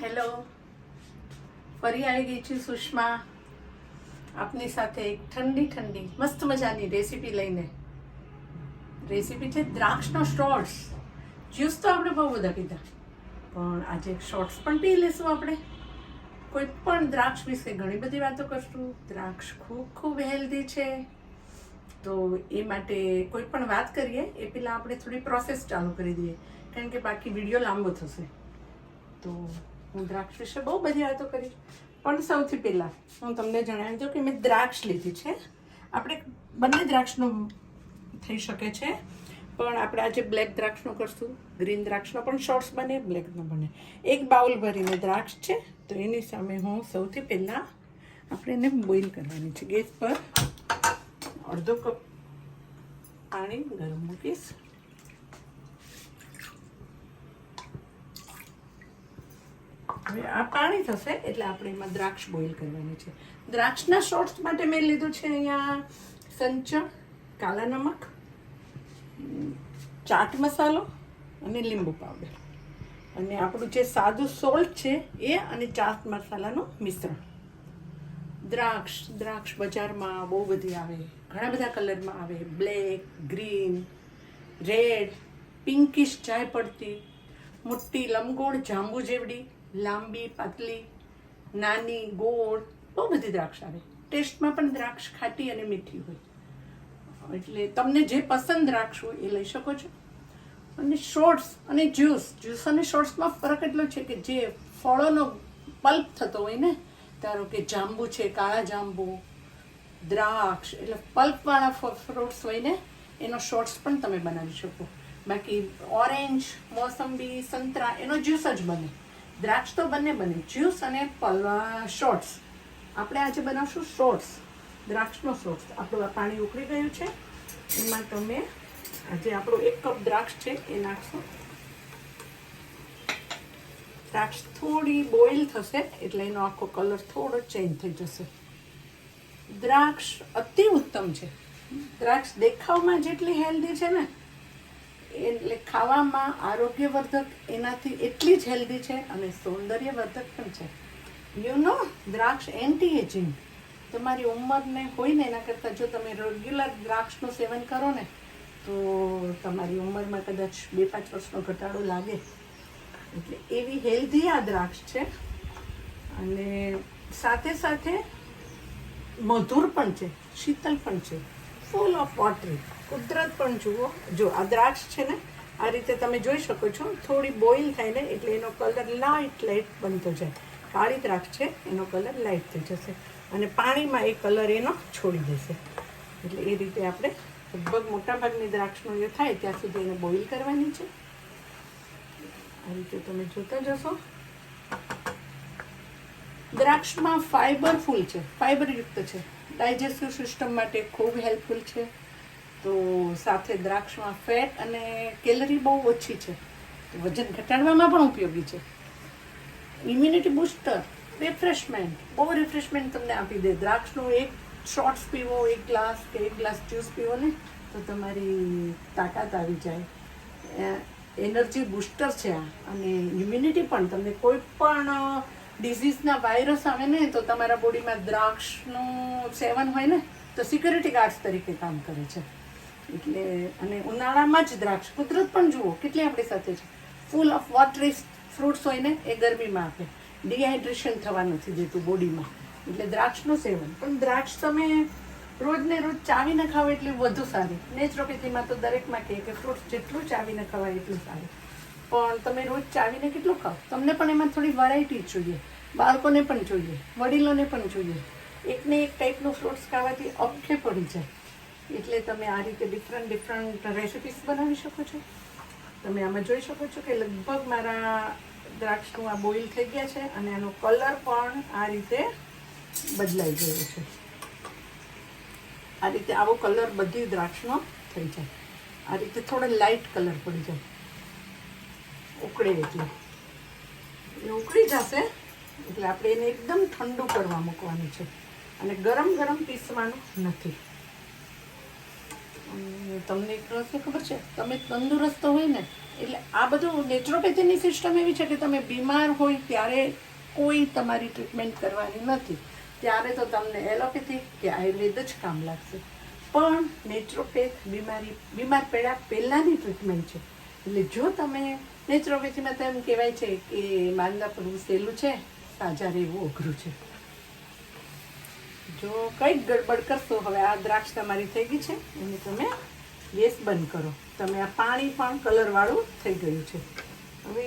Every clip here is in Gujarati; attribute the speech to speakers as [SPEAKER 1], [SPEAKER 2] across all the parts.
[SPEAKER 1] હેલો, ફરી આવી ગઈ છું સુષ્મા આપની સાથે એક ઠંડી ઠંડી મસ્ત મજાની રેસીપી લઈને. રેસીપી છે દ્રાક્ષનો શોર્ટ્સ. જ્યુસ તો આપણે બહુ બધા પીધા, પણ આજે એક શોર્ટ્સ પણ પી લેશું. આપણે કોઈ પણ દ્રાક્ષ વિશે ઘણી બધી વાતો કરશું. દ્રાક્ષ ખૂબ ખૂબ હેલ્ધી છે, તો એ માટે કોઈ પણ વાત કરીએ એ પહેલાં આપણે થોડી પ્રોસેસ ચાલુ કરી દઈએ, કારણ કે બાકી વિડીયો લાંબો થશે. તો હું દ્રાક્ષ વિશે બહુ બધી વાતો કરી, પણ સૌથી પહેલાં હું તમને જણાવી દઉં કે મેં દ્રાક્ષ લીધી છે. આપણે બંને દ્રાક્ષનો થઈ શકે છે, પણ આપણે આજે બ્લેક દ્રાક્ષનો કરશું. ગ્રીન દ્રાક્ષનો પણ શોર્ટ્સ બને, બ્લેકનો બને. એક બાઉલ ભરીને દ્રાક્ષ છે, તો એની સામે હું સૌથી પહેલાં આપણે એને બોઇલ કરવાની છે. ગેસ પર અડધો કપ પાણી ગરમ મૂકીશ. હવે આ પાણી થશે એટલે આપણે એમાં દ્રાક્ષ બોઇલ કરવાની છે. દ્રાક્ષના શોર્ટ્સ માટે મેં લીધું છે અહીંયા સંચળ, કાલા નમક, ચાટ મસાલો અને લીંબુ પાવડર, અને આપણું જે સાદું સોલ્ટ છે એ, અને ચાટ મસાલાનું મિશ્રણ. દ્રાક્ષ બજારમાં બહુ બધી આવે, ઘણા બધા કલરમાં આવે. બ્લેક, ગ્રીન, રેડ, પિંકિશ ચાય પડતી, મોટી લંબગોળ જાંબુ જેવડી, લાંબી, પાતળી, નાની, ગોળ, બહુ બધી દ્રાક્ષ આવે. ટેસ્ટમાં પણ દ્રાક્ષ ખાટી અને મીઠી હોય, એટલે તમને જે પસંદ દ્રાક્ષ હોય એ લઈ શકો છો. અને શોર્ટ્સ અને જ્યુસ અને શોર્ટ્સમાં ફરક એટલો છે કે જે ફળોનો પલ્પ થતો હોય ને, ધારો કે જાંબુ છે, કાળા જાંબુ, દ્રાક્ષ, એટલે પલ્પવાળા ફ્રૂટ્સ હોય ને, એનો શોર્ટ્સ પણ તમે બનાવી શકો. બાકી ઓરેન્જ, મોસંબી, સંતરા, એનો જ્યુસ જ બને. દ્રાક્ષ તો બંને બને, જ્યુસ અને શોર્ટ્સ. આપણે આજે બનાવશું શોર્ટ્સ, દ્રાક્ષનો શોર્ટ્સ. આપણું આ પાણી ઉકળી ગયું છે, એમાં તમે આજે આપણો 1 કપ દ્રાક્ષ છે એ નાખશો. દ્રાક્ષ થોડી બોઇલ થશે એટલે એનો આખો કલર થોડો ચેન્જ થઈ જશે. દ્રાક્ષ અતિ ઉત્તમ છે. દ્રાક્ષ દેખાવમાં જેટલી હેલ્ધી છે ને, એટલે ખાવામાં આરોગ્યવર્ધક એનાથી એટલી જ હેલ્ધી છે, અને સૌંદર્યવર્ધક પણ છે. દ્રાક્ષ એન્ટી એજિંગ. તમારી ઉંમરને હોય ને એના કરતાં જો તમે રેગ્યુલર દ્રાક્ષનું સેવન કરો ને, તો તમારી ઉંમરમાં કદાચ 2-5 વર્ષનો ઘટાડો લાગે. એટલે એવી હેલ્ધી આ દ્રાક્ષ છે, અને સાથે સાથે મધુર પણ છે, શીતલ પણ છે, ફૂલ ઓફ વોટરી. કુદરત પણ જુઓ. જો આ દ્રાક્ષ છે ને, આ રીતે તમે જોઈ શકો છો, થોડી બોઇલ થાય ને એટલે એનો કલર લાઇટ બનતો જાય. કાળી દ્રાક્ષ છે, એનો કલર લાઇટ થઈ જશે, અને પાણીમાં એ કલર એનો છોડી દેશે. એટલે એ રીતે આપણે લગભગ મોટાભાગની દ્રાક્ષનો એ થાય ત્યાં સુધી એને બોઇલ કરવાની છે. આ રીતે તમે જોતા જશો. દ્રાક્ષમાં ફાઈબરફુલ છે, ફાઈબરયુક્ત છે, ડાયજેસ્ટિવ સિસ્ટમ માટે ખૂબ હેલ્પફુલ છે. તો સાથે દ્રાક્ષમાં ફેટ અને કેલરી બહુ ઓછી છે, તો વજન ઘટાડવામાં પણ ઉપયોગી છે. ઇમ્યુનિટી બૂસ્ટર, રિફ્રેશમેન્ટ, બહુ રિફ્રેશમેન્ટ તમને આપી દે. દ્રાક્ષનું એક શોર્ટ્સ પીવો, 1 ગ્લાસ કે 1 ગ્લાસ જ્યુસ પીવો ને, તો તમારી તાકાત આવી જાય. એનર્જી બૂસ્ટર છે આ, અને ઇમ્યુનિટી પણ. તમને કોઈ પણ ડિઝીઝના વાયરસ આવે ને, તો તમારા બોડીમાં દ્રાક્ષનું સેવન હોય ને, તો સિક્યુરિટી ગાર્ડ્સ તરીકે કામ કરે છે. એટલે, અને ઉનાળામાં જ દ્રાક્ષ, કુદરત પણ જુઓ કેટલી આપણી સાથે છે. ફૂલ ઓફ વોટરી ફ્રૂટ્સ હોય ને, એ ગરમીમાં આપે, ડિહાઇડ્રેશન થવા નથી દેતું બોડીમાં. એટલે દ્રાક્ષનું સેવન. પણ દ્રાક્ષ તમે રોજને રોજ ચાવીને ખાવ એટલી વધુ સારી. નેચરોપેથીમાં તો દરેકમાં કહે કે ફ્રૂટ્સ જેટલું ચાવીને ખવાય એટલું સારું. પણ તમે રોજ ચાવીને કેટલું ખાવ? તમને પણ એમાં થોડી વેરાયટી જોઈએ, બાળકોને પણ જોઈએ, વડીલોને પણ જોઈએ. એકને એક ટાઈપનું ફ્રૂટ્સ ખાવાથી અપખે પડી જાય. એટલે તમે આ રીતે ડિફરન્ટ રેસિપીસ બનાવી શકો છો. તમે આમાં જોઈ શકો છો કે લગભગ મારા દ્રાક્ષનું આ બોઇલ થઈ ગયા છે, અને આનો કલર પણ આ રીતે બદલાઈ ગયો છે. આ રીતે આવો કલર બધી દ્રાક્ષનો થઈ જાય. આ રીતે થોડો લાઇટ કલર પડી જાય, ઉકળે એટલે. એ ઉકળી જશે એટલે આપણે એને એકદમ ઠંડુ કરવા મૂકવાનું છે, અને ગરમ પીસવાનું નથી. અને તમને એક રહસ્ય ખબર છે, તમે તંદુરસ્ત હોય ને એટલે આ બધું નેચરોપેથીની સિસ્ટમ એવી છે કે તમે બીમાર હોય ત્યારે કોઈ તમારી ટ્રીટમેન્ટ કરવાની નથી, ત્યારે તો તમને એલોપેથી કે આયુર્વેદ જ કામ લાગશે. પણ નેચરોપેથ બીમાર પડ્યા પહેલાંની ટ્રીટમેન્ટ છે. એટલે જો તમે નેચરોપેથીમાં તો એમ કહેવાય છે કે માંદા પડવું સહેલું છે, સાજા રહેવું અઘરું છે. જો કંઈક ગડબડ કરશો, હવે આ દ્રાક્ષ તમારી થઈ ગઈ છે, એને તમે ગેસ બંધ કરો. તમે આ પાણી પણ કલરવાળું થઈ ગયું છે. હવે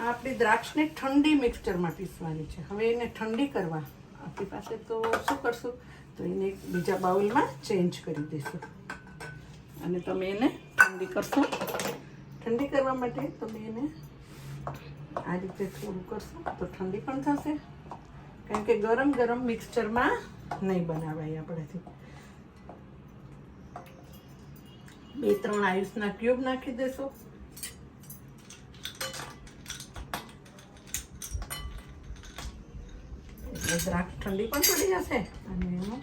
[SPEAKER 1] આપણી દ્રાક્ષને ઠંડી મિક્સચરમાં પીસવાની છે. હવે એને ઠંડી કરવા આપણી પાસે તો શું કરશું, તો એને એક બીજા બાઉલમાં ચેન્જ કરી દઈશું અને તમે એને ઠંડી કરશો. ઠંડી કરવા માટે તમે એને આ રીતે થોડું કરશો તો ઠંડી પણ થશે, કારણ કે ગરમ ગરમ મિક્સચરમાં નહીં બનાવાય આપણેથી. 2-3 આયુષના ક્યુબ નાખી દેશો. એટલે દ્રાક્ષ ઠંડી પણ પડી જશે અને એનો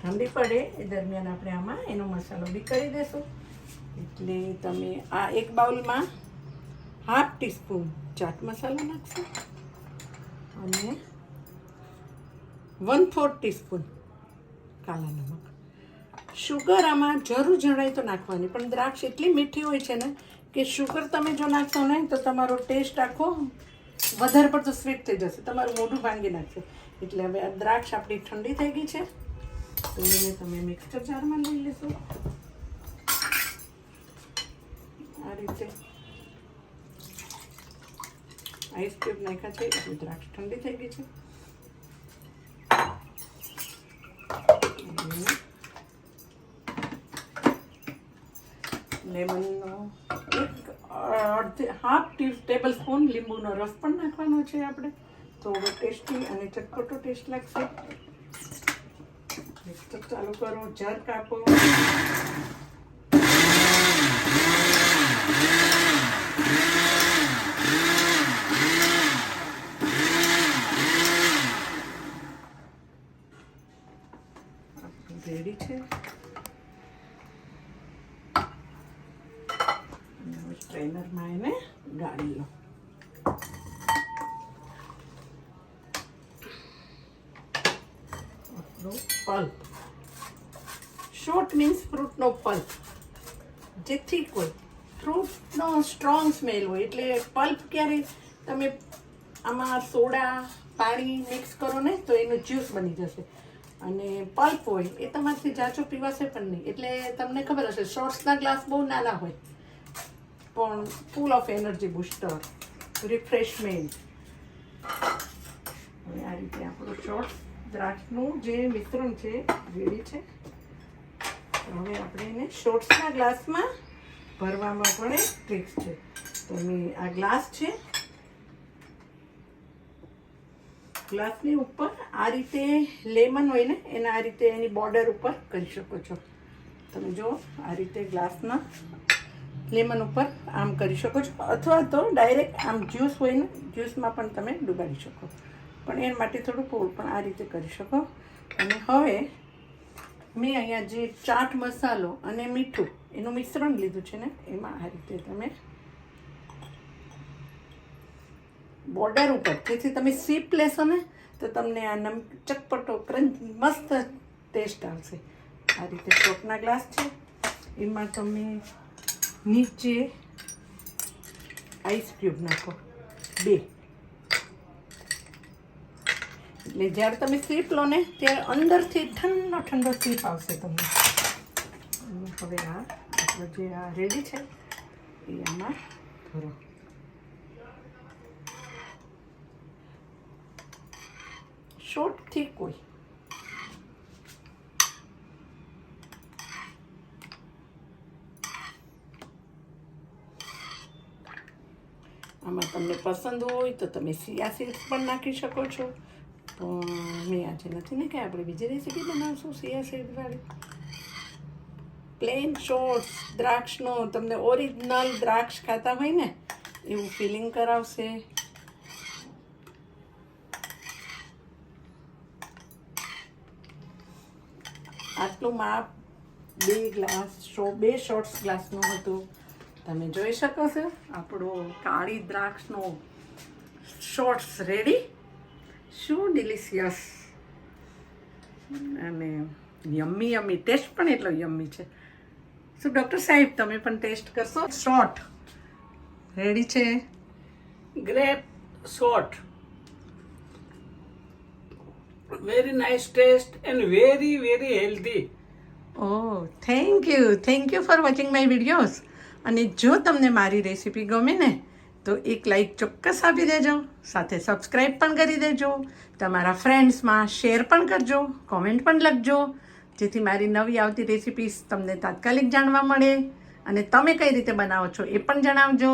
[SPEAKER 1] ઠંડી પડે એ દરમિયાન આપણે આમાં એનો મસાલો બી કરી દેશું. એટલે તમે આ એક બાઉલમાં 1/2 ટીસ્પૂન ચાટ મસાલો નાખશો અને 1/4 ટીસ્પૂન કાલા નમક. શુગર આમાં જરૂર જણાય તો નાખવાની, પણ દ્રાક્ષ એટલી મીઠી હોય છે ને કે શુગર તમે જો નાખશો ને તો તમારો ટેસ્ટ આખો વધારે પડતો સ્વીટ થઈ જશે, તમારું મોઢું ભાંગી નાખશે. એટલે હવે આ દ્રાક્ષ આપણી ઠંડી થઈ ગઈ છે, તો એને તમે મિક્સર જારમાં લઈ લેશો. આ રીતે આઈસ ક્યુબ નાખ્યા છે એટલે દ્રાક્ષ ઠંડી થઈ ગઈ છે. લેમનનો 1/2 ટેબલ સ્પૂન લીંબુનો રસ પણ નાખવાનો છે આપણે, થોડો ટેસ્ટી અને ચટપટો ટેસ્ટ લાગશે. મિક્સર ચાલુ કરો, જાર કાપો. રેડી છે. સ્ટ્રેનરમાં એને ગાળી લો. પલ્પ, શોર્ટ મીન્સ ફ્રૂટનો પલ્પ, જેથી કોઈ ફ્રૂટનો સ્ટ્રોંગ સ્મેલ હોય. એટલે પલ્પ ક્યારે તમે આમાં સોડા પાણી મિક્સ કરો ને તો એનું જ્યુસ બની જશે, અને પલ્પ હોય એ તમારાથી જાચો પીવાશે પણ નહીં. એટલે તમને ખબર હશે શોર્ટ્સના ગ્લાસ બહુ નાના હોય પણ full of energy booster, refreshment. હવે આ રીતે આપણું શોર્ટ્સ દ્રાક્ષનું જે મિશ્રણ છે રેડી છે. હવે આપણે એને શોર્ટ્સના ગ્લાસમાં ભરવામાં પણ એક ટ્રિક્સ છે. તમે આ ગ્લાસ છે, ગ્લાસની ઉપર આ રીતે લેમન હોય ને એના આ રીતે એની બોર્ડર ઉપર કરી શકો છો. તમે જો આ રીતે ગ્લાસના લેમન ઉપર આમ કરી શકો છો, અથવા તો ડાયરેક્ટ આમ જ્યુસ હોય ને જ્યુસમાં પણ તમે ડુબાડી શકો, પણ એના માટે થોડું પોળ પણ આ રીતે કરી શકો. અને હવે મેં અહીંયા જે ચાટ મસાલો અને મીઠું એનું મિશ્રણ લીધું છે ને એમાં આ રીતે તમે બોર્ડર ઉપર, જેથી તમે સીપ લેશો ને તો તમને આ ચટપટો ક્રંચ મસ્ત ટેસ્ટ આવશે. આ રીતે શોર્ટના ગ્લાસ છે, એમાં તમે નીચે આઈસ ક્યુબ નાખો 2. એટલે જ્યારે તમે સીપ લો ને ત્યારે અંદરથી ઠંડો ઠંડો સીપ આવશે તમને. હવે આ આપણો જે આ રેડી છે એ આમાં ભરો. શોર્ટ થીક હોય, આમાં તમને પસંદ હોય તો તમે સિયા સીડ્સ પણ નાખી શકો છો, પણ મેં આજે નથી ને કે આપણે બીજી રેસીપી બનાવશું સિયા સીડવાળી. પ્લેન શોર્ટ્સ દ્રાક્ષનો તમને ઓરિજિનલ દ્રાક્ષ ખાતા હોય ને એવું ફિલિંગ કરાવશે. આટલું માપ 2 શોર્ટ્સ ગ્લાસનું હતું. તમે જોઈ શકો છો આપણો કાળી દ્રાક્ષનો શોર્ટ્સ રેડી. શું ડિલિશિયસ અને યમ્મી યમ્મી, ટેસ્ટ પણ એટલો યમ્મી છે. શું ડૉક્ટર સાહેબ તમે પણ ટેસ્ટ કરશો? શોર્ટ રેડી છે,
[SPEAKER 2] Grape short. Very nice taste and very healthy.
[SPEAKER 1] Oh thank you for watching my videos. અને જો તમને મારી રેસીપી ગમે ને તો એક લાઈક ચોક્કસ આપી દેજો, સાથે સબસ્ક્રાઈબ પણ કરી દેજો, તમારા ફ્રેન્ડ્સમાં શેર પણ કરજો, કોમેન્ટ પણ લખજો, જેથી મારી નવી આવતી રેસીપીસ તમને તાત્કાલિક જાણવા મળે અને તમે કઈ રીતે બનાવો છો એ પણ જણાવજો.